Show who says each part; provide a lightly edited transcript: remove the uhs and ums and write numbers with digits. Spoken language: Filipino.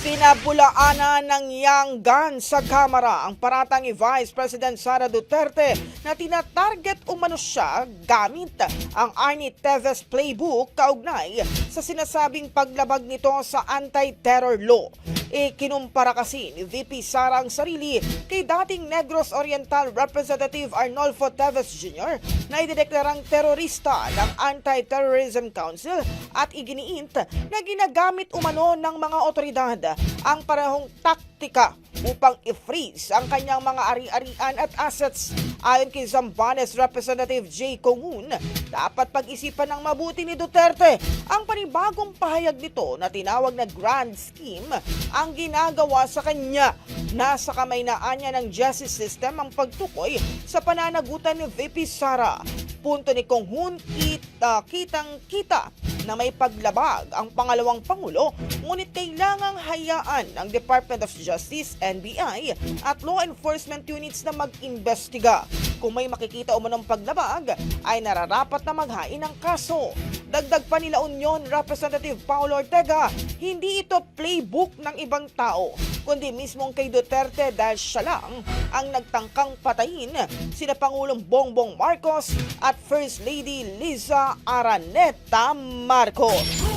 Speaker 1: Pinabulaanan ng Young Gun sa Kamara ang paratang ni Vice President Sara Duterte na tinatarget umano siya gamit ang Arnie Teves playbook kaugnay sa sinasabing paglabag nito sa anti-terror law. Kinumpara kasi ni VP Sara ang sarili kay dating Negros Oriental Representative Arnolfo Teves Jr. na idineklarang terorista ng Anti-Terrorism Council at iginiint na ginagamit umano ng mga otoridad ang parehong taktika upang i-freeze ang kanyang mga ari-arian at assets. Ayon kay Zambales Representative J. Congun, dapat pag-isipan ng mabuti ni Duterte ang panibagong pahayag nito na tinawag na grand scheme ang ginagawa sa kanya. Nasa kamay na anya ng justice system ang pagtukoy sa pananagutan ni VP Sara. Punto ni Congun, kitang-kita na may paglabag ang pangalawang Pangulo, ngunit kailangang hayaan ng Department of Justice, NBI at law enforcement units na mag-imbestiga. Kung may makikita umanong paglabag, ay nararapat na maghain ng kaso. Dagdag pa nila Union Representative Paulo Ortega, hindi ito playbook ng ibang tao, kundi mismong kay Duterte dahil siya lang ang nagtangkang patayin sina Pangulong Bongbong Marcos at First Lady Liza Araneta Marcos.